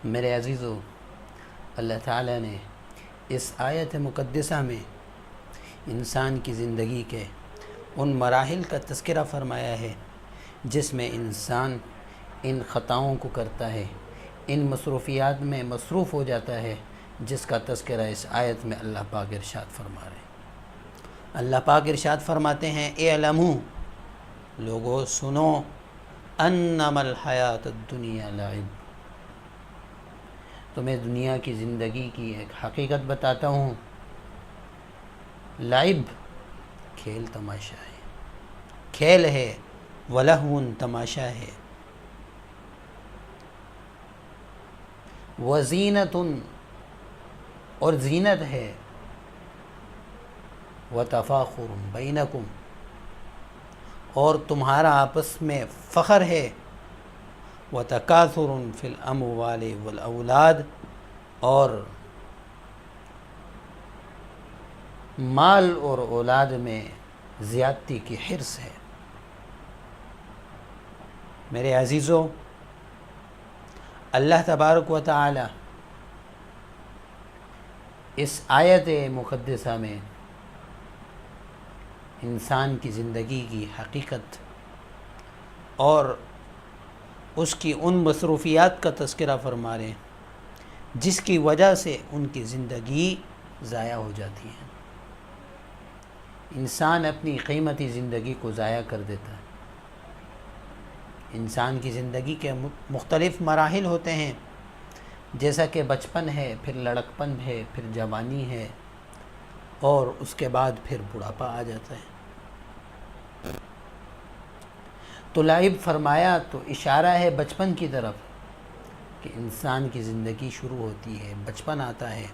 میرے عزیزو، اللہ تعالیٰ نے اس آیت مقدسہ میں انسان کی زندگی کے ان مراحل کا تذکرہ فرمایا ہے جس میں انسان ان خطاؤں کو کرتا ہے، ان مصروفیات میں مصروف ہو جاتا ہے، جس کا تذکرہ اس آیت میں اللہ پاک ارشاد فرما رہے ہیں۔ اللہ پاک ارشاد فرماتے ہیں، اعلموا، لوگو سنو، انما الحیات الدنیا لعب، تمہیں دنیا کی زندگی کی ایک حقیقت بتاتا ہوں، لعب، کھیل تماشا ہے، کھیل ہے، ولہو، تماشا ہے، وزینت، اور زینت ہے، وتفاخر بینکم، اور تمہارا آپس میں فخر ہے، وتکاثر فی الاموال والاولاد، اور مال اور اولاد میں زیادتی کی حرص ہے۔ میرے عزیزو، اللہ تبارک و تعالی اس آیت مقدسہ میں انسان کی زندگی کی حقیقت اور اس کی ان مصروفیات کا تذکرہ فرما رہے ہیں جس کی وجہ سے ان کی زندگی ضائع ہو جاتی ہے۔ انسان اپنی قیمتی زندگی کو ضائع کر دیتا ہے۔ انسان کی زندگی کے مختلف مراحل ہوتے ہیں، جیسا کہ بچپن ہے، پھر لڑکپن ہے، پھر جوانی ہے، اور اس کے بعد پھر بڑھاپا آ جاتا ہے۔ تو لعب فرمایا تو اشارہ ہے بچپن کی طرف، کہ انسان کی زندگی شروع ہوتی ہے، بچپن آتا ہے،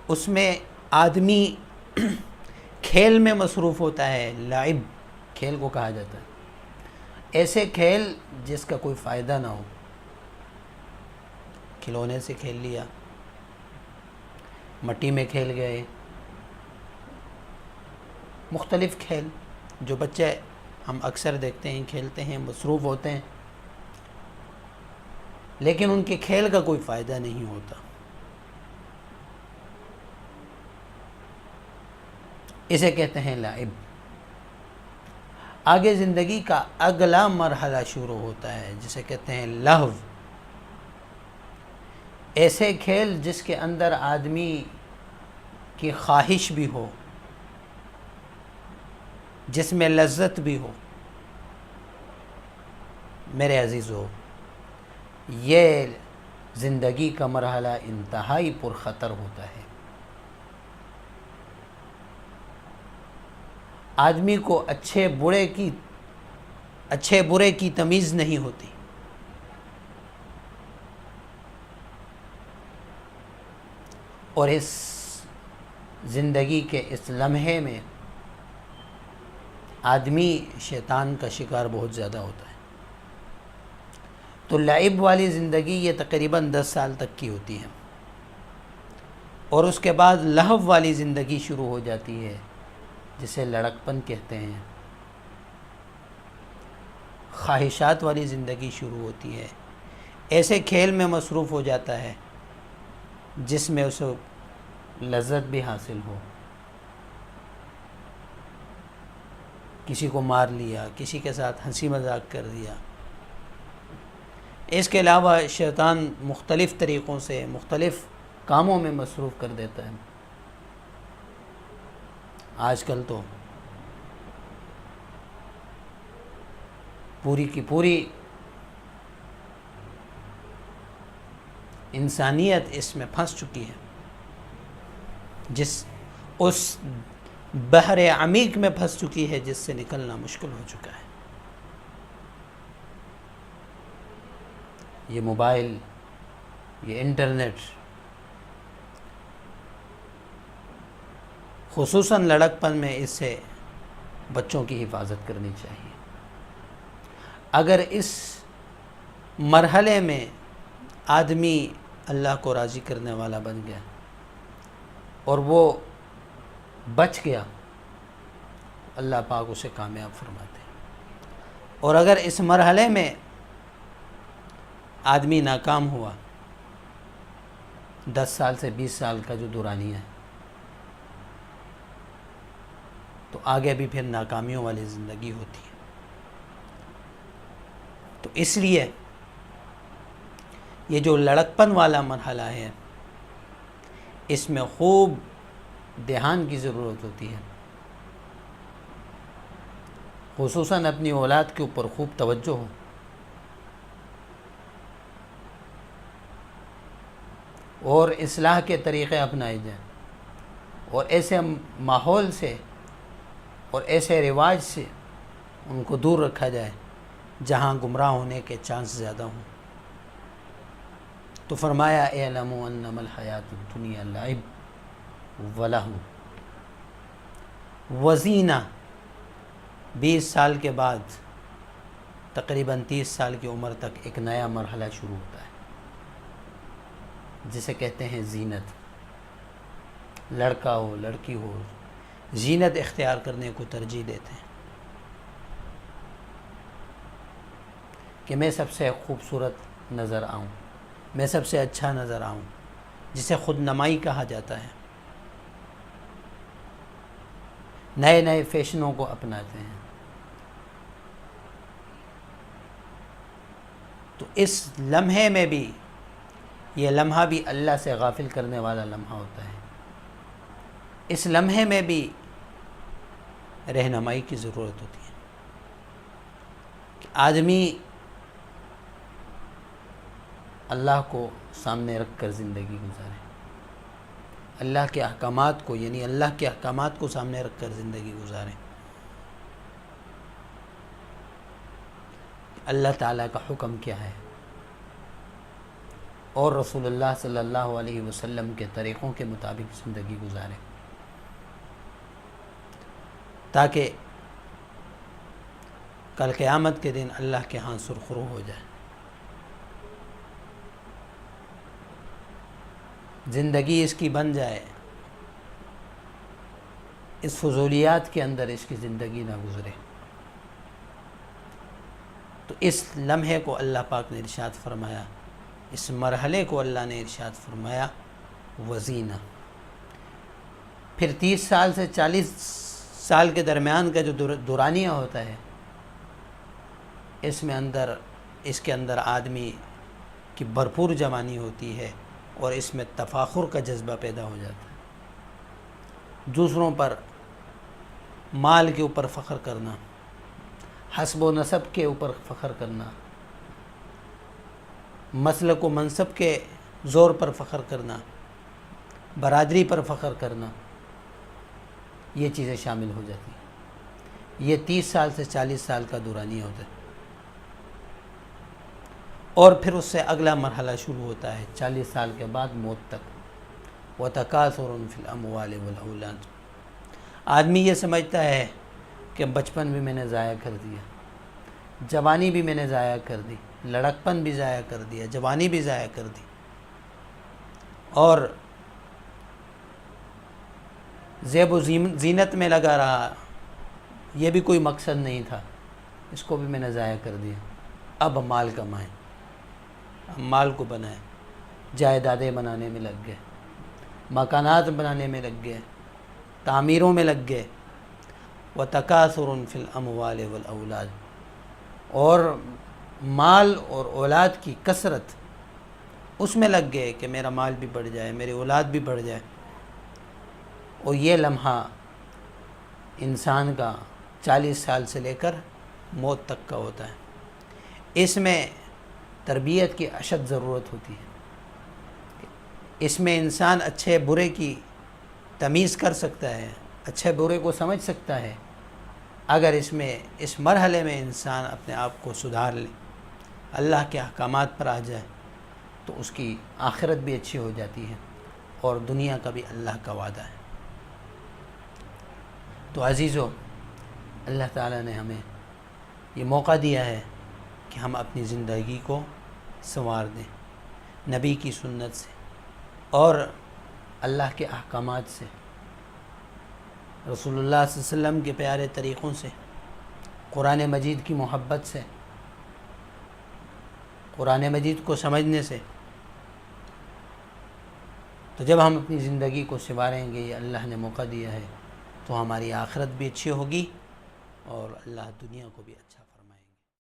اس میں آدمی کھیل میں مصروف ہوتا ہے۔ لعب کھیل کو کہا جاتا ہے، ایسے کھیل جس کا کوئی فائدہ نہ ہو، کھلونے سے کھیل لیا، مٹی میں کھیل گئے، مختلف کھیل جو بچے ہم اکثر دیکھتے ہیں کھیلتے ہیں، مصروف ہوتے ہیں، لیکن ان کے کھیل کا کوئی فائدہ نہیں ہوتا۔ اسے کہتے ہیں لعب۔ آگے زندگی کا اگلا مرحلہ شروع ہوتا ہے جسے کہتے ہیں لہو، ایسے کھیل جس کے اندر آدمی کی خواہش بھی ہو، جس میں لذت بھی ہو۔ میرے عزیزو، یہ زندگی کا مرحلہ انتہائی پرخطر ہوتا ہے۔ آدمی کو اچھے برے کی تمیز نہیں ہوتی، اور اس زندگی کے اس لمحے میں آدمی شیطان کا شکار بہت زیادہ ہوتا ہے۔ تو لعب والی زندگی یہ تقریباً 10 سال تک کی ہوتی ہے، اور اس کے بعد لہو والی زندگی شروع ہو جاتی ہے جسے لڑکپن کہتے ہیں۔ خواہشات والی زندگی شروع ہوتی ہے، ایسے کھیل میں مصروف ہو جاتا ہے جس میں اسے لذت بھی حاصل ہو، کسی کو مار لیا، کسی کے ساتھ ہنسی مذاق کر دیا۔ اس کے علاوہ شیطان مختلف طریقوں سے مختلف کاموں میں مصروف کر دیتا ہے۔ آج کل تو پوری کی پوری انسانیت اس میں پھنس چکی ہے، اس بحر عمیق میں پھنس چکی ہے جس سے نکلنا مشکل ہو چکا ہے۔ یہ موبائل، یہ انٹرنیٹ، خصوصاً لڑکپن میں اس سے بچوں کی حفاظت کرنی چاہیے۔ اگر اس مرحلے میں آدمی اللہ کو راضی کرنے والا بن گیا اور وہ بچ گیا، اللہ پاک اسے کامیاب فرماتے ہیں۔ اور اگر اس مرحلے میں آدمی ناکام ہوا 10 سال سے 20 سال کا جو دورانیہ ہے، تو آگے بھی پھر ناکامیوں والی زندگی ہوتی ہے۔ تو اس لیے یہ جو لڑکپن والا مرحلہ ہے، اس میں خوب دھیان کی ضرورت ہوتی ہے، خصوصاً اپنی اولاد کے اوپر خوب توجہ ہو، اور اصلاح کے طریقے اپنائے جائیں، اور ایسے ماحول سے اور ایسے رواج سے ان کو دور رکھا جائے جہاں گمراہ ہونے کے چانس زیادہ ہوں۔ تو فرمایا اعلموا انما الحیات الدنیا لعب ولہو وزینہ۔ 20 سال کے بعد تقریباً 30 سال کی عمر تک ایک نیا مرحلہ شروع ہوتا ہے، جسے کہتے ہیں زینت۔ لڑکا ہو لڑکی ہو، زینت اختیار کرنے کو ترجیح دیتے ہیں کہ میں سب سے خوبصورت نظر آؤں، میں سب سے اچھا نظر آؤں، جسے خود نمائی کہا جاتا ہے۔ نئے نئے فیشنوں کو اپناتے ہیں۔ تو اس لمحے میں بھی، یہ لمحہ بھی اللہ سے غافل کرنے والا لمحہ ہوتا ہے، اس لمحے میں بھی رہنمائی کی ضرورت ہوتی ہے کہ آدمی اللہ کو سامنے رکھ کر زندگی گزارے، اللہ کے احکامات کو، یعنی اللہ کے احکامات کو سامنے رکھ کر زندگی گزارے، اللہ تعالیٰ کا حکم کیا ہے، اور رسول اللہ صلی اللہ علیہ وسلم کے طریقوں کے مطابق زندگی گزارے، تاکہ کل قیامت کے دن اللہ کے ہاں سرخرو ہو جائے۔ زندگی اس کی بن جائے، اس فضولیات کے اندر اس کی زندگی نہ گزرے۔ تو اس لمحے کو اللہ پاک نے ارشاد فرمایا، اس مرحلے کو اللہ نے ارشاد فرمایا وزینہ۔ پھر 30 سال سے 40 سال کے درمیان کا جو دورانیہ ہوتا ہے، اس کے اندر آدمی کی بھرپور جوانی ہوتی ہے، اور اس میں تفاخر کا جذبہ پیدا ہو جاتا ہے، دوسروں پر مال کے اوپر فخر کرنا، حسب و نسب کے اوپر فخر کرنا، مسلک و منصب کے زور پر فخر کرنا، برادری پر فخر کرنا، یہ چیزیں شامل ہو جاتی ہیں۔ یہ 30 سال سے 40 سال کا دورانیہ ہوتا ہے، اور پھر اس سے اگلا مرحلہ شروع ہوتا ہے 40 سال کے بعد موت تک۔ وَتَكَاثُرٌ فِي الْأَمْوَالِ وَالْأَوْلَادِ۔ آدمی یہ سمجھتا ہے کہ بچپن بھی میں نے ضائع کر دیا، جوانی بھی میں نے ضائع کر دی، لڑکپن بھی ضائع کر دیا، جوانی بھی ضائع کر دی، اور زیب و زینت میں لگا رہا، یہ بھی کوئی مقصد نہیں تھا، اس کو بھی میں نے ضائع کر دیا۔ اب مال کمائیں، اب مال کو بنائیں، جائیدادیں بنانے میں لگ گئے، مکانات بنانے میں لگ گئے، تعمیروں میں لگ گئے۔ وَتَكَاثُرٌ فِي الْأَمْوَالِ وَالْأَوْلَادِ، اور مال اور اولاد کی کثرت، اس میں لگ گئے کہ میرا مال بھی بڑھ جائے، میری اولاد بھی بڑھ جائے۔ اور یہ لمحہ انسان کا 40 سال سے لے کر موت تک کا ہوتا ہے۔ اس میں تربیت کی اشد ضرورت ہوتی ہے، اس میں انسان اچھے برے کی تمیز کر سکتا ہے، اچھے برے کو سمجھ سکتا ہے، اگر اس مرحلے میں انسان اپنے آپ کو سدھار لے، اللہ کے احکامات پر آ جائے، تو اس کی آخرت بھی اچھی ہو جاتی ہے، اور دنیا کا بھی اللہ کا وعدہ ہے۔ تو عزیزو، اللہ تعالیٰ نے ہمیں یہ موقع دیا ہے کہ ہم اپنی زندگی کو سنوار دیں، نبی کی سنت سے اور اللہ کے احکامات سے، رسول اللہ صلی اللہ علیہ وسلم کے پیارے طریقوں سے، قرآن مجید کی محبت سے، قرآن مجید کو سمجھنے سے۔ تو جب ہم اپنی زندگی کو سنواریں گے، یہ اللہ نے موقع دیا ہے، تو ہماری آخرت بھی اچھی ہوگی اور اللہ دنیا کو بھی اچھا